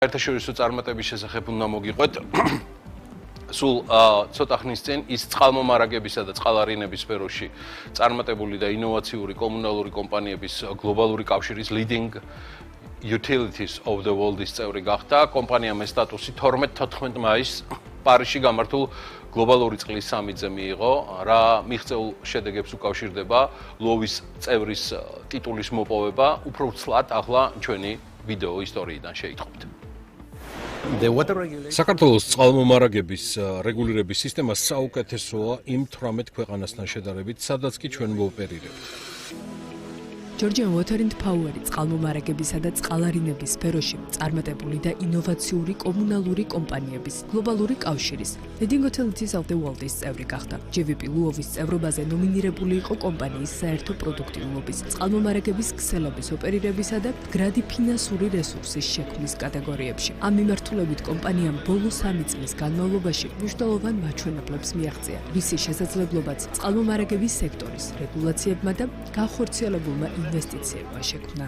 საერთაშორისო წარმატების შესახებ უნდა მოგიყვეთ. სულ ცოტა ხნის წინ ის წყალმომარაგებისა და წყალარინების სფეროში წარმატებული და ინოვაციური კომუნალური კომპანიების გლობალური კავშირის leading utilities of the world-ის წევრი გახდა. კომპანიამ ეს სტატუსი 12-14 მაისს პარიზში გამართულ გლობალური წყლის სამიტზე მიიღო, რა მიღწეულ შედეგებს უკავშირდება ლოვის წევრის ტიტულის მოპოვება. უფრო ცლად ახლა ჩვენი ვიდეო ისტორიიდან შეიტყობთ. საქართველოს წყალმომარაგების რეგულირების სისტემა საუკეთესოა იმ 18 ქვეყანასთან შედარებით, სადაც კი ჩვენ ვოპერირებთ. Georgian Water and Power წყალმომარაგებისა და წყალარინების სფეროში წარმატებული და ინოვაციური კომუნალური კომპანიების გლობალური კავშირის Leading Utilities of the World-ის წევრი გახდა. GVP ლუოვის წევრობაზე ნომინირებული იყო კომპანიის საერთო პროდუქტიულობის, წყალმომარაგების ქსელების ოპერირებისა და მდგრადი ფინანსური რესურსის შექმნის კატეგორიებში. ამ მიმართულებით კომპანიამ ბოლო 3 წლის განმავლობაში მნიშვნელოვან მაჩვენებლებს მიაღწია, რისი შესაძლებლობაც წყალმომარაგების სექტორის რეგულაციებმა და განხორციელებულმა ინვესტიციებმა შექმნა.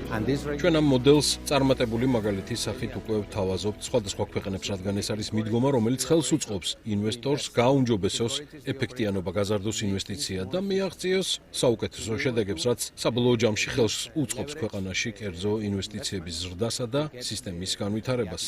ჩვენ ამ მოდელს წარმატებული მაგალითის სახით უკვე ვთავაზობთ სხვადასხვა ქვეყნებს, რადგან ეს არის მიდგომა, რომელიც ხელს უწყობს ინვესტორს გააუმჯობესოს ეფექტიანობა, გაზარდოს ინვესტიცია და მიაღწიოს საუკეთესო შედეგებს, რაც საბოლოო ჯამში ხელს უწყობს ქვეყანაში კერძო ინვესტიციების ზრდასა და სისტემის განვითარებას.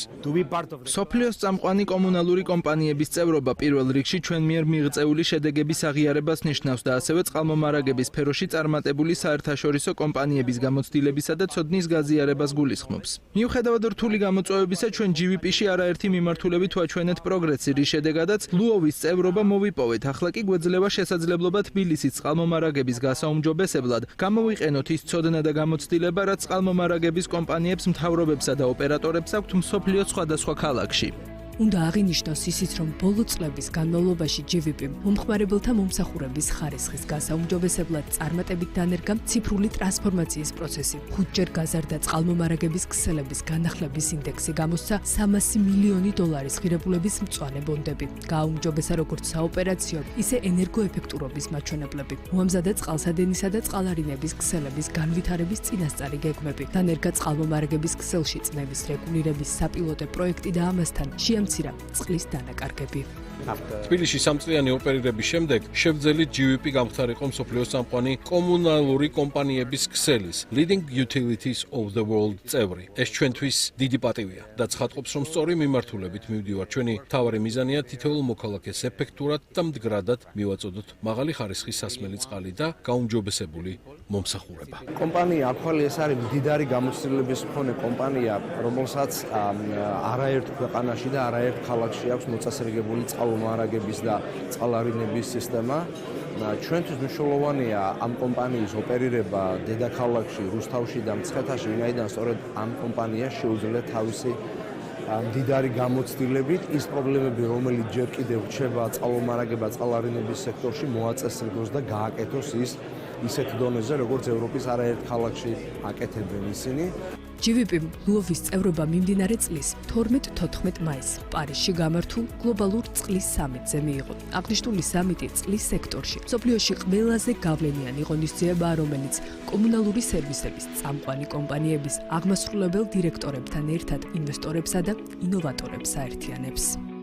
მსოფლიოს წამყვანი კომუნალური კომპანიების წევრობა პირველ რიგში ჩვენ მიერ მიღწეული შედეგების აღიარებას ნიშნავს და ასევე წყალმომარაგების სფეროში წარმატებული საერთაშორისო კომპანიების გამოცდილებისა და ცოდნის გაზიარებას გულისხმობს. მიუხედავად რთული გამოწვევებისა, ჩვენ GVP-ში არაერთი მიმართულებით ვაჩვენეთ პროგრესი, რის შედეგადაც ლუოვის წევრობა მოვიპოვეთ. ახლა კი გვეძლევა შესაძლებლობა თბილისის წყალმომარაგების გასაუმჯობესებლად გამოვიყენოთ ის ცოდნა და გამოცდილება, რაც წყალმომარაგების კომპანიებს, მთავრობებსა და ოპერატორებს აქვთ მსოფლიოს სხვადასხვა ქალაქში. უნდა აღინიშნოს ისიც, რომ ბოლო წლების განმავლობაში GVP მომხმარებელთა მომსახურების ხარისხის გასაუმჯობესებლად წარმატებით დანერგა ციფრული ტრანსფორმაციის პროცესი. 5-ჯერ გაზარდა წყალმომარაგების ქსელების განახლების ინდექსი, გამოსცა $300 მილიონი ღირებულების მწვანე ბონდები. გააუმჯობესა როგორც საოპერაციო, ისე ენერგოეფექტურობის მაჩვენებლები. მოამზადა წყალსადენისა და წყალარინების ქსელების განვითარების წინასწარი გეგმები. დანერგა წყალმომარაგების ქსელში წნევის რეგულირების საპილოტე პროექტი და ამასთან მცირა წყლის დანაკარგები. თბილისში 3 წლიანი ოპერირების შემდეგ შევძელით GVP გამხდარიყო მსოფლიოს წამყვანი კომუნალური კომპანიების ქსელის Leading Utilities of the World წევრი. ეს ჩვენთვის დიდი პატივია და ცხადყოფს, რომ სწორი მიმართულებით მივდივართ. ჩვენი მთავარი მიზანია თითოეულ მოქალაქეს ეფექტურად და მდგრადად მივაწოდოთ მაღალი ხარისხის სასმელი წყალი და გაუმჯობესებული მომსახურება. კომპანია Aquali ეს არის მდიდარი გამოცდილების მქონე კომპანია, რომელსაც არაერთ ქვეყანაში და არაერთ ქალაქში აქვს მოწესრიგებული წყალმომარაგების და წყალარინების სისტემა. ჩვენთვის მნიშვნელოვანია ამ კომპანიის ოპერირება დედაქალაქში, რუსთავში და მცხეთაში, ვინაიდან სწორედ ამ კომპანიას შეუძლია თავისი მდიდარი გამოცდილებით ის პრობლემები, რომელიც ჯერ კიდევ რჩება წყალმომარაგება, წყალარინების სექტორში, მოაწესრიგოს და გააკეთოს ის ისეთ დონეზე, როგორც ევროპის არაერთ ქალაქში აკეთებენ ისინი. GVP ლუოვის წევრობა მიმდინარე წლის 12-14 მაისს პარიზში გამართულ გლობალურ წყლის სამიტზე მიიღო. აღნიშნული სამიტი წყლის სექტორში მსოფლიოში ყველაზე გავლენიანი ღონისძიებაა, რომელიც კომუნალური სერვისების წამყვანი კომპანიების აღმასრულებელ დირექტორებთან ერთად ინვესტორებსა და ინოვატორებს აერთიანებს.